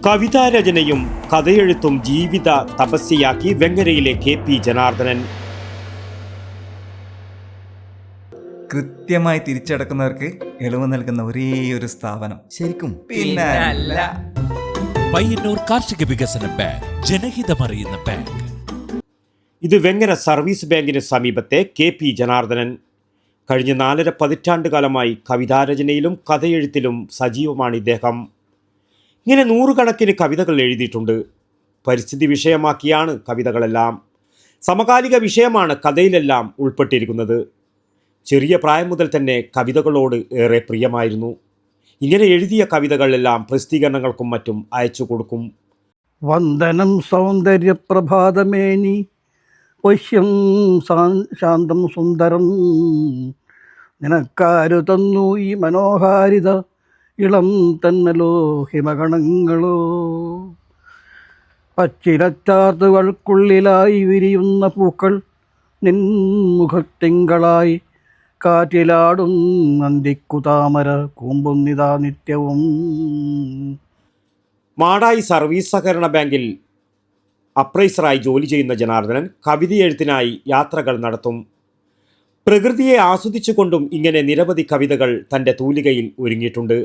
കവിതാരചനയും കഥയെഴുത്തും ജീവിത തപസ്യയാക്കി വെങ്ങരയിലെ KP ജനാർദ്ദനൻ. കൃത്യമായി തിരിച്ചടക്കുന്നവർക്ക് ഇളവ് നൽകുന്ന ഒരേ ഒരു സ്ഥാപനം. ശരിക്കും പിന്നെ പയ്യന്നൂർ കാർഷിക വികസന ബാങ്ക്, ജനഹിതമറിയുന്ന ബാങ്ക്. ഇത് വെങ്ങര സർവീസ് ബാങ്കിന് സമീപത്തെ KP ജനാർദ്ദനൻ. കഴിഞ്ഞ 4.5 പതിറ്റാണ്ട് കാലമായി കവിതാരചനയിലും കഥയെഴുത്തിലും സജീവമാണ് ഇദ്ദേഹം. ഇങ്ങനെ 100 കണക്കിന് കവിതകൾ എഴുതിയിട്ടുണ്ട്. പരിസ്ഥിതി വിഷയമാക്കിയാണ് കവിതകളെല്ലാം. സമകാലിക വിഷയമാണ് കഥയിലെല്ലാം ഉൾപ്പെട്ടിരിക്കുന്നത്. ചെറിയ പ്രായം മുതൽ തന്നെ കവിതകളോട് ഏറെ പ്രിയമായിരുന്നു. ഇങ്ങനെ എഴുതിയ കവിതകളെല്ലാം പ്രസിദ്ധീകരണങ്ങൾക്കും മറ്റും അയച്ചു കൊടുക്കും. വന്ദനം സൗന്ദര്യപ്രഭാതമേനി പശ്യം ശാന്തം സുന്ദരം, നിനക്കാരു തന്നു ഈ മനോഹാരിത, ഇളം തന്നലോ ഹിമഗണങ്ങളോ. പച്ചിലച്ചാർത്തുകൾക്കുള്ളിലായി വിരിയുന്ന പൂക്കൾ നിൻമുഖത്തിങ്കളായി, കാറ്റിലാടും നന്ദിക്കുതാമര കൂമ്പുന്നിതാ നിത്യവും. മാടായി സർവീസ് സഹകരണ ബാങ്കിൽ അപ്രൈസറായി ജോലി ചെയ്യുന്ന ജനാർദ്ദനൻ കവിതയെഴുത്തിനായി യാത്രകൾ നടത്തും. പ്രകൃതിയെ ആസ്വദിച്ചുകൊണ്ടും ഇങ്ങനെ നിരവധി കവിതകൾ തൻ്റെ തൂലികയിൽ ഒരുങ്ങിയിട്ടുണ്ട്.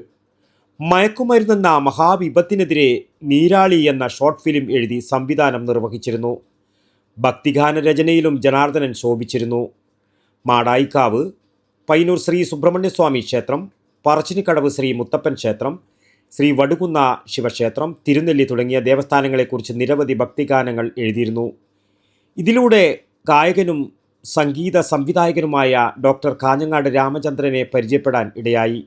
മയക്കുമരുന്നെന്ന മഹാവിപത്തിനെതിരെ നീരാളി എന്ന ഷോർട്ട് ഫിലിം എഴുതി സംവിധാനം നിർവഹിച്ചിരുന്നു. ഭക്തിഗാന രചനയിലും ജനാർദ്ദനൻ ശോഭിച്ചിരുന്നു. മാടായിക്കാവ്, പയ്യന്നൂർ ശ്രീ സുബ്രഹ്മണ്യസ്വാമി ക്ഷേത്രം, പറശ്ശിനിക്കടവ് ശ്രീ മുത്തപ്പൻ ക്ഷേത്രം, ശ്രീ വടുകുന്ന ശിവക്ഷേത്രം, തിരുനെല്ലി തുടങ്ങിയ ദേവസ്ഥാനങ്ങളെക്കുറിച്ച് നിരവധി ഭക്തിഗാനങ്ങൾ എഴുതിയിരുന്നു. ഇതിലൂടെ ഗായകനും സംഗീത സംവിധായകനുമായ ഡോക്ടർ കാഞ്ഞങ്ങാട് രാമചന്ദ്രനെ പരിചയപ്പെടാൻ ഇടയായി.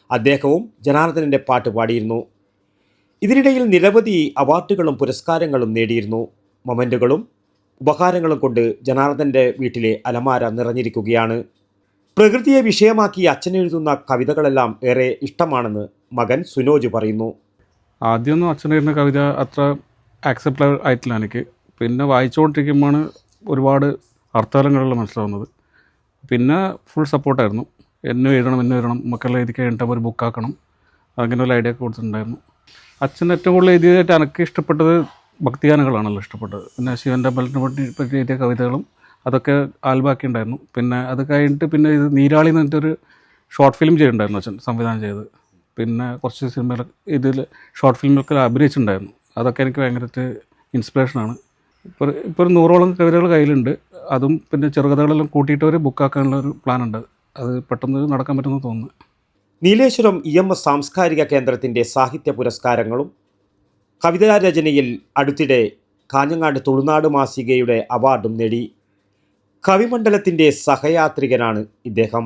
അദ്ദേഹവും ജനാർദ്ദനൻ്റെ പാട്ട് പാടിയിരുന്നു. ഇതിനിടയിൽ നിരവധി അവാർഡുകളും പുരസ്കാരങ്ങളും നേടിയിരുന്നു. മൊമെൻറ്റുകളും ഉപഹാരങ്ങളും കൊണ്ട് ജനാർദ്ദൻ്റെ വീട്ടിലെ അലമാര നിറഞ്ഞിരിക്കുകയാണ്. പ്രകൃതിയെ വിഷയമാക്കി അച്ഛൻ എഴുതുന്ന കവിതകളെല്ലാം ഏറെ ഇഷ്ടമാണെന്ന് മകൻ സുനോജ് പറയുന്നു. ആദ്യമൊന്നും അച്ഛൻ എഴുതുന്ന കവിത അത്ര ആക്സെപ്റ്റ് ആയിട്ടില്ല എനിക്ക്. പിന്നെ വായിച്ചുകൊണ്ടിരിക്കുമ്പോഴാണ് ഒരുപാട് അർത്ഥതലങ്ങളുള്ള മനസ്സിലാവുന്നത്. പിന്നെ ഫുൾ സപ്പോർട്ടായിരുന്നു. എന്നെ എഴുതണം മക്കളെ എഴുതി കഴിഞ്ഞിട്ട് ഒരു ബുക്കാക്കണം, അങ്ങനെ ഒരു ഐഡിയ ഒക്കെ കൊടുത്തിട്ടുണ്ടായിരുന്നു. അച്ഛൻ ഏറ്റവും കൂടുതൽ എഴുതിയതായിട്ട് എനിക്ക് ഇഷ്ടപ്പെട്ടത് ഭക്തിഗാനങ്ങളാണല്ലോ ഇഷ്ടപ്പെട്ടത്. പിന്നെ ശിവൻ്റെ അമ്പലത്തിനെ പറ്റി എഴുതിയ കവിതകളും അതൊക്കെ ആൽബാക്കി ഉണ്ടായിരുന്നു. പിന്നെ അത് കഴിഞ്ഞിട്ട് പിന്നെ ഇത് നീരാളി എന്ന് പറഞ്ഞിട്ടൊരു ഷോർട്ട് ഫിലിം ചെയ്തിട്ടുണ്ടായിരുന്നു അച്ഛൻ സംവിധാനം ചെയ്ത്. പിന്നെ കുറച്ച് സിനിമയിൽ ഇതിൽ ഷോർട്ട് ഫിലിമിലൊക്കെ അഭിനയിച്ചിട്ടുണ്ടായിരുന്നു. അതൊക്കെ എനിക്ക് ഭയങ്കരമായിട്ട് ഇൻസ്പിറേഷനാണ്. ഇപ്പോൾ 100ഓളം കവിതകൾ കയ്യിലുണ്ട്. അതും പിന്നെ ചെറുകഥകളെല്ലാം കൂട്ടിയിട്ട് ഒരു ബുക്കാക്കാനുള്ള ഒരു പ്ലാനുണ്ട്. അത് പെട്ടെന്ന് നടക്കാൻ പറ്റുമെന്ന് തോന്നുന്നു. നീലേശ്വരം EMS സാംസ്കാരിക കേന്ദ്രത്തിൻ്റെ സാഹിത്യ പുരസ്കാരങ്ങളും കവിതാരചനയിൽ അടുത്തിടെ കാഞ്ഞങ്ങാട് തുളുനാട് മാസികയുടെ അവാർഡും നേടി. കവിമണ്ഡലത്തിൻ്റെ സഹയാത്രികനാണ് ഇദ്ദേഹം.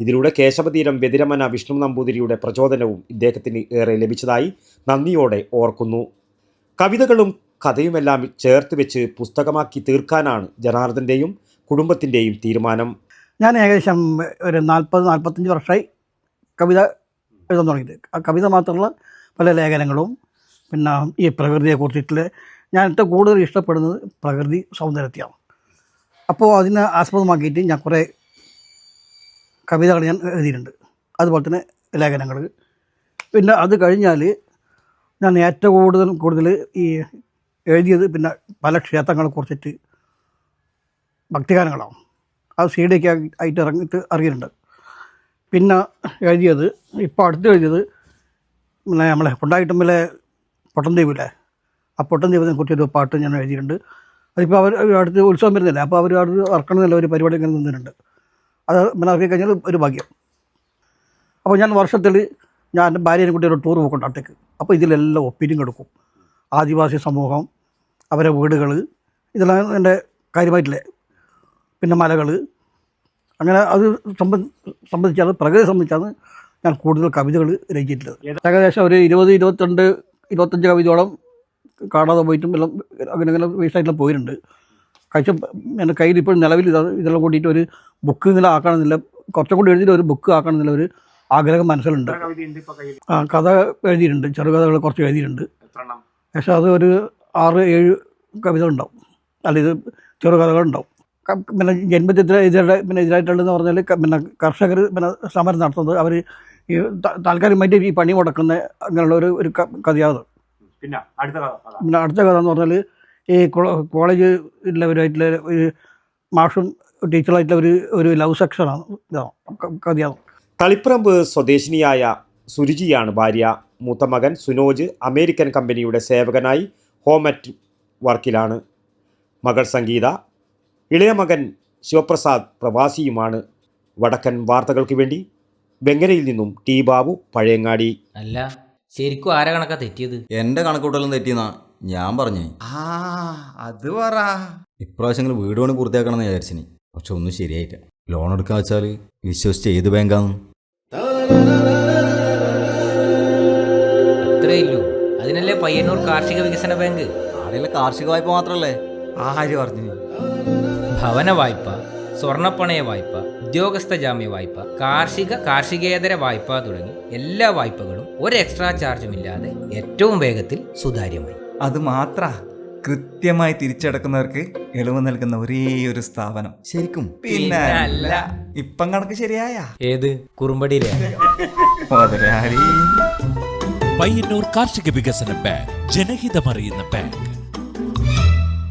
ഇതിലൂടെ കേശവതീരം വ്യതിരമന വിഷ്ണു നമ്പൂതിരിയുടെ പ്രചോദനവും ഇദ്ദേഹത്തിന് ഏറെ ലഭിച്ചതായി നന്ദിയോടെ ഓർക്കുന്നു. കവിതകളും കഥയുമെല്ലാം ചേർത്ത് വെച്ച് പുസ്തകമാക്കി തീർക്കാനാണ് ജനാർദ്ദൻ്റെയും കുടുംബത്തിൻ്റെയും തീരുമാനം. ഞാൻ ഏകദേശം ഒരു 40-45 വർഷമായി കവിത എഴുതാൻ തുടങ്ങിയിട്ട്. ആ കവിത മാത്രമുള്ള പല ലേഖനങ്ങളും പിന്നെ ഈ പ്രകൃതിയെക്കുറിച്ചിട്ടുള്ള ഞാൻ ഏറ്റവും കൂടുതൽ ഇഷ്ടപ്പെടുന്നത് പ്രകൃതി സൗന്ദര്യത്തെയാണ്. അപ്പോൾ അതിനെ ആസ്പദമാക്കിയിട്ട് ഞാൻ കുറേ കവിതകൾ ഞാൻ എഴുതിയിട്ടുണ്ട്, അതുപോലെ തന്നെ ലേഖനങ്ങൾ. പിന്നെ അത് കഴിഞ്ഞാൽ ഞാൻ ഏറ്റവും കൂടുതൽ ഈ എഴുതിയത് പിന്നെ പല ക്ഷേത്രങ്ങളെ കുറിച്ചിട്ട് ഭക്തിഗാനങ്ങളാണ്. അത് CD ഒക്കെ ആയിട്ട് ഇറങ്ങിയിട്ടുണ്ട്. പിന്നെ എഴുതിയത് ഇപ്പോൾ അടുത്ത് എഴുതിയത് പിന്നെ നമ്മളെ കൊണ്ടായിട്ടുമ്പിലെ പൊട്ടൻദ്വീപില്ലേ, ആ പൊട്ടൻദ്വീപിനെ കുറിച്ചൊരു പാട്ട് ഞാൻ എഴുതിയിട്ടുണ്ട്. അതിപ്പോൾ അവർ അടുത്ത് ഉത്സവം വരുന്നില്ല, അപ്പോൾ അവർ അടുത്ത് ഇറക്കണമെന്നുള്ള ഒരു പരിപാടി ഇങ്ങനെ നിന്നിട്ടുണ്ട്. അത് പിന്നെ ഇറക്കി കഴിഞ്ഞാൽ ഒരു ഭാഗ്യം. അപ്പോൾ ഞാൻ വർഷത്തിൽ ഞാൻ എൻ്റെ ഭാര്യനെ കുട്ടി ഒരു ടൂർ പോക്കുണ്ട് അടുത്തേക്ക്. അപ്പോൾ ഇതിലെല്ലാം ഒപ്പീനിയും കൊടുക്കും. ആദിവാസി സമൂഹം, അവരെ വീടുകൾ, ഇതെല്ലാം എൻ്റെ കാര്യമായിട്ടില്ലേ. പിന്നെ മലകൾ, അങ്ങനെ അത് സംബന്ധിച്ചാണ് പ്രകൃതി സംബന്ധിച്ചാണ് ഞാൻ കൂടുതൽ കവിതകൾ രചിച്ചിട്ടുള്ളത്. ഏകദേശം ഒരു 20-25 കവിതയോളം കാണാതെ പോയിട്ടും എല്ലാം അങ്ങനെ വേസ്റ്റായിട്ടുള്ള പോയിട്ടുണ്ട്. എൻ്റെ കയ്യിൽ ഇപ്പോൾ നിലവിൽ ഇതെല്ലാം കൂട്ടിയിട്ട് ഒരു ബുക്ക് ഇങ്ങനെ ആക്കണമെന്നില്ല, കുറച്ചും കൂടി എഴുതിയിട്ട് ഒരു ബുക്ക് ആക്കണമെന്നില്ല ഒരു ആഗ്രഹം മനസ്സിലുണ്ട്. കഥ എഴുതിയിട്ടുണ്ട്, ചെറുകഥകൾ കുറച്ച് എഴുതിയിട്ടുണ്ട്. പക്ഷേ അത് ഒരു 6-7 കവിത ഉണ്ടാവും, അല്ല ഇത് ചെറുകഥകളുണ്ടാവും. പിന്നെ ജന്മചിത്ര പിന്നെ എതിരായിട്ടുള്ളതെന്ന് പറഞ്ഞാൽ പിന്നെ കർഷകർ പിന്നെ സമരം നടത്തുന്നത്, അവർ ഈ താൽക്കാലികമായിട്ട് ഈ പണി മുടക്കുന്ന അങ്ങനെയുള്ള ഒരു കഥയാത്. പിന്നെ അടുത്ത കഥ പിന്നെ അടുത്ത കഥ എന്ന് പറഞ്ഞാൽ ഈ കോളേജ് ഉള്ളവരായിട്ടുള്ള ഒരു മാഷും ടീച്ചറായിട്ടുള്ള ഒരു ലവ് സെക്ഷനാണ് കഥയാണ്. തളിപ്പറമ്പ് സ്വദേശിനിയായ സുരുചിയാണ് ഭാര്യ. മൂത്ത മകൻ സുനോജ് അമേരിക്കൻ കമ്പനിയുടെ സേവകനായി ഹോം അറ്റ് വർക്കിലാണ്. മകൾ സംഗീത, ഇളയ മകൻ ശിവപ്രസാദ് പ്രവാസിയുമാണ്. വടക്കൻ വാർത്തകൾക്ക് വേണ്ടി വെങ്ങരയിൽ നിന്നും ടി ബാബു, പഴയങ്ങാടി. അല്ല, ശരിക്കും ആരെ കണക്കാ തെറ്റിയത്? എന്റെ കണക്കൂട്ടലും തെറ്റിയെന്നാ ഞാൻ പറഞ്ഞു. അത് പറ. ഇപ്രാവശ്യങ്ങൾ വീട് പണി പൂർത്തിയാക്കണമെന്ന് വിചാരിച്ചിനി. പക്ഷെ ഒന്നും ശരിയായില്ല. ലോൺ എടുക്കാൻ വെച്ചാൽ വിശ്വസിച്ച് ഏത് ബാങ്കാന്ന്? അത്രേ ഇല്ലൂ. അതിനല്ലേ പയ്യന്നൂർ കാർഷിക വികസന ബാങ്ക്. ആടെയുള്ള കാർഷിക വായ്പ മാത്രല്ലേ? ആര് പറഞ്ഞു? ഭവന വായ്പ, സ്വർണ്ണപ്പണയ വായ്പ, ഉദ്യോഗസ്ഥ ജാമ്യ വായ്പ, കാർഷികേതര വായ്പ തുടങ്ങി എല്ലാ വായ്പകളും ഒരു എക്സ്ട്രാ ചാർജുമില്ലാതെ ഏറ്റവും വേഗത്തിൽ സുതാര്യമായി. അത് മാത്ര കൃത്യമായി തിരിച്ചടക്കുന്നവർക്ക് ഇളവ് നൽകുന്ന ഒരേ ഒരു സ്ഥാപനം. ശരിക്കും? പിന്നെ അല്ല. ഇപ്പം കണക്ക് ശരിയായ ഏത് കുറുമ്പടിയിലെ? പയ്യന്നൂർ കാർഷിക വികസന ബാങ്ക്, ജനഹിതമറിയുന്ന ബാങ്ക്.